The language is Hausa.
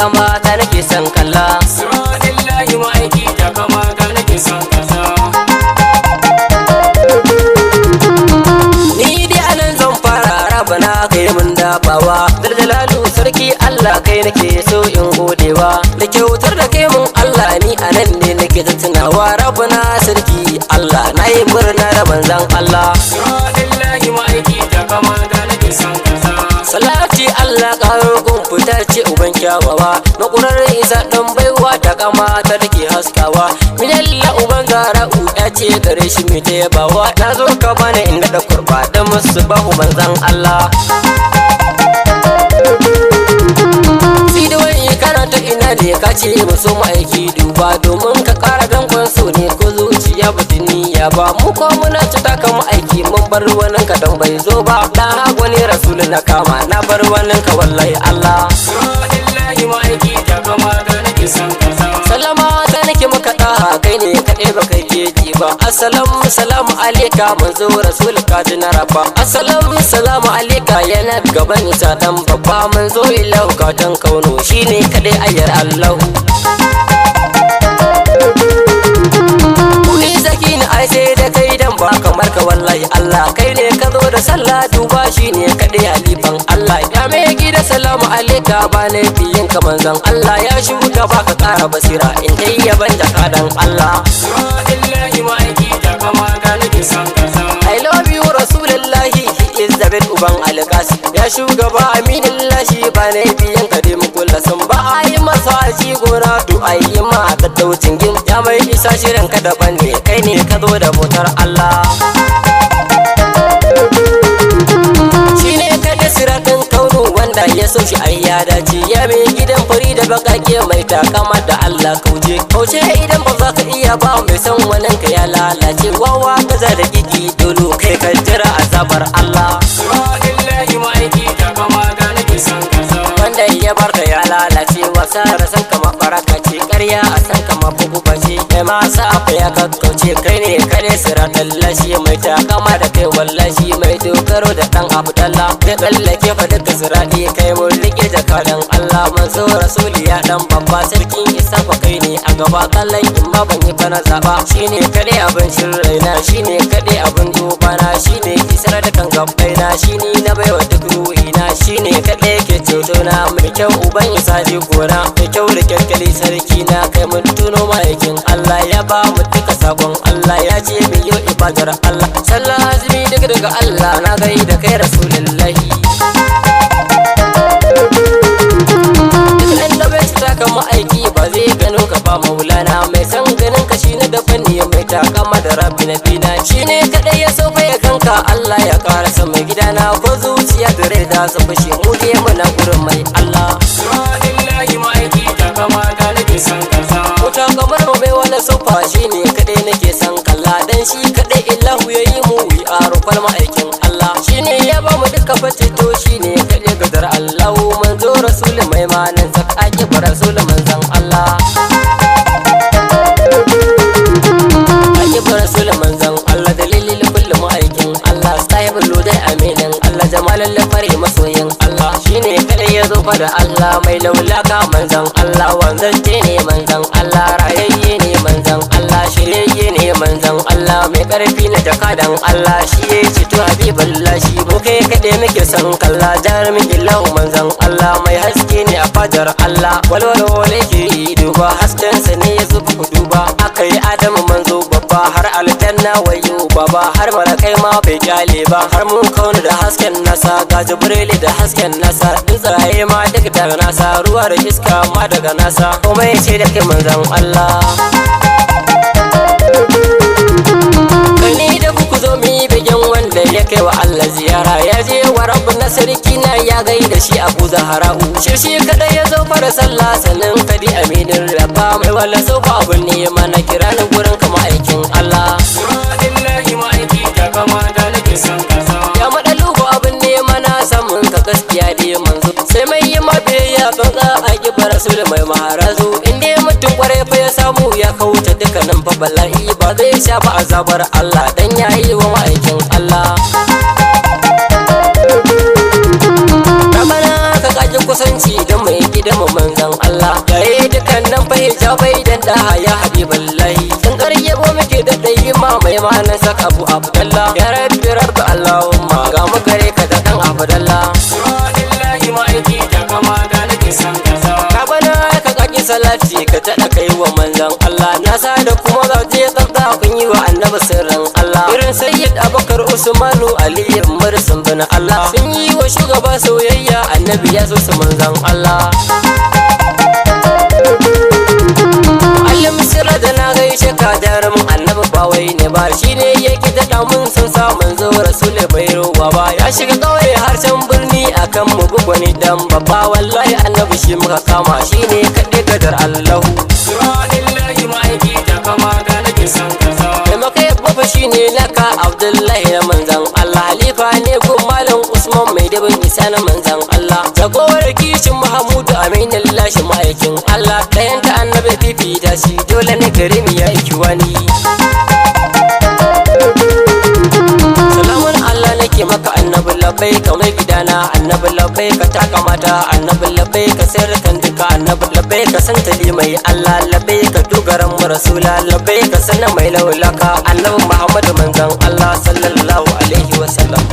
takama ta nake son kalla. Subhanallahi ma'aiki takama ta nake son kalla. Ni dai anan zan fara rabana kai mun dafawa. Daljalalu sarki Allah kai nake so in godewa. Da kyautar da kai mun Allah ni anan ne nake ta tunawa. Rabana sarki Allah nayi murna da manzon Allah. Subhanallahi ma'aiki takama ta nake son kalla. Salati Allah karo gun fita ce uban kyawawa. Makurar isa dan baiwa takama ta dake haskawa. Minalla uban gara uya ce gare shi mai ta yabawa. Na zo ka bani inda da kurba da musu bahu manzon Allah. Karanta ina ne ka ce musu ma'aiki duba domin ka kara dankon so ne ko zuciya batun niyya ba. Mu ko muna cita ka ma'aiki mun bar wani ka dan bai zo ba. Na hago ne rasul na kama na bar wani ka wallahi Allah. Subhanallahi ma'aiki takama ta nake son kalla. Salama ta nake maka daha kai ne kaɗai ba kai keji ba. Assalamu salamu alaika manzo rasul ka ji na rabba. Assalamu salamu alaika yana gaban isa dan babba. Manzo ilahu ka dan kauno shine kaɗai ayyar Allahu. Kuni zaki ni ai sai da kai dan ba kamar ka wallahi Allah. Kai ne ka zo da sallah duba shine kaɗai halifan Allah. Ya mai gida salamu alaika ba ne biyin ka manzon Allah. Ya shuka ba ka ƙara basira in kai yaban jakadan Allah. Subhanallahi ma'aiki takama ta nake son kalla. I love you Rasulullahi, he is the best uban alƙasi. Ya shugaba aminin lashi ba na biyan ka dai mukulla sun ba a yi masa aji gona to a yi ma a tattaucin gin. Ya mai isa shirin ka daban ne kai ne ka zo da motar Allah. Shi ne ka da siratin kaunu wanda ya so shi ai ya dace. Ya mai gidan fari da bakake mai takama da Allah kauje. Kauce idan ba za ka iya ba mai san wannan ka ya lalace. Wawa gaza da gigi dolo kai ka jira azabar Allah. Subhanallahi ma'aiki takama ta nake son kalla. Wanda ya barka ya lalace wasa rasan kama baraka ce. Ƙarya a san kama bugu bace. Kai ma sa afa ya kakkauce kai ne kare siratan lashi mai takama da kai wallashi mai dogaro da dan Abdallah. Ya tsallake fa duka sirati kai mun rike jakadan Allah. Manzo rasuli ya dan babba sarkin isa fa kai ne a gaba kallon in ma ban yi bana zaba. Shine kade abin shirraina shine kade abin dubana shine isar da kan gabbaina shine na baiwa duk ruhina shine kade ke ceto na mai kyau uban isa ji gona mai kyau da kyalkyali sarki na kai mun tuno ma'aikin Allah ya ba mu duka sabon Allah ya ce mu yi ibadar Allah. Sallah azumi daga Allah na gai da kai rasulullahi. Duk da bai cita ka ma'aiki ba zai gano ka ba maulana mai san ganin ka shi na daban ne mai takama da rabbi na bina shine kadai ya sauka ya kanka Allah ya karasa mai gidana ko zuciya da rai da su fashe mu dai muna gurin mai Allah. Subhanallahi ma'aiki takama ta nake son kalla. Wuta kamar mai wani sufa shine kadai nake son kalla dan shi kadai illahu ya yi mu wi a rufar ma'aikin Allah. Shine ya ba mu duka fatito shine kadai gadar Allah. Manzo rasul mai manan sakaki ba rasul manzon Allah. Akibar rasul manzon Allah dalilin kullu ma'aikin Allah. Sahibul ludai aminin Allah jamalan lafari masoyin Allah. Shine kadai ya zo fa da Allah mai laulaka manzon Allah. Wanzance ne manzon Allah rayayye ne manzon Allah shiryayye ne manzon Allah mai karfi na jakadan Allah. Shi ya ci to habibullah shi mu kai kaɗai muke son kalla jarumin illahu manzon Allah mai haske ne a fajar Allah. Walwala ke duba hasken sa ne ya zuba ku duba aka yi Adamu manzo babba har aljanna wayo baba har malakai ma bai kyale ba har mun kauna da hasken nasa ga Jibril da hasken nasa tsuntsaye ma daga daga nasa ruwa da iska ma daga nasa kuma ya ce da kai manzon Allah. Kani da kuku zo mi begen wanda ya kai wa Allah ziyara ya je wa rabu na sarki na ya gaida shi Abu Zahra'u. Shi kadai ya zo fara sallah sanin kadi aminin rabba mai wala sofa abun ne mana kira ni gurin kama aikin Allah. Subhanallahi ma'aiki takama ta nake son kalla. Ya madalubu abun ne mana samun ka gaskiya da manzo sai mai yi mabiya tsantsa a kibar rasul mai maharazu inda mutum kwarai fa ya samu ya kauce dukkanin fa bala'i ba zai sha ba azabar Allah dan yayi wa ma'aikin Allah. Ramana ka kaji kusanci don mai gidan mu manzon Allah yayi dukkanin fa hijabai dan da ya habiballahi sun karyabo muke da dai ma mai manan saka Abu Abdullah ya rabbi Allahumma ga mu gare ka da dan Abdullah subhanallahi ma'aiki da kama da nake san kaza ka bana ka kaki salati ka tada kai wa manzon Allah na sa da kuma zaje tsafta kun yi wa annabi sirrin Allah irin sayyid Abubakar Usmanu Ali Umar sun bana Allah sun yi wa shugaba soyayya annabi ya so su manzon Allah Allah misira da na gaishe ka jarumin annabi ba wai ne ba shine yake da damun sun sa manzo rasul bai roba ba ya shiga kauye har can birni akan mu bugwani dan babba wallahi annabi shi muka kama shine kade gadar Allah subhanallahi ma'aiki da kama da nake san kaza kai maka yabba shine naka Abdullahi na manzon Allah halifa ne gun malam Usman mai dabin isa na manzon Allah jagowar kishin Muhammadu Aminullah shi ma'aikin Allah ɗayan ta annabi fifita shi dole ne gare mu ya iki wani salamun Allah nake maka annabi labai ka mai gidana annabi labai ka taka mata annabi labai ka sayar kan duka annabi labai ka santali mai Allah labai ka dogaran mu rasula labai ka sanna mai laulaka annabi Muhammadu manzon Allah sallallahu alaihi wasallam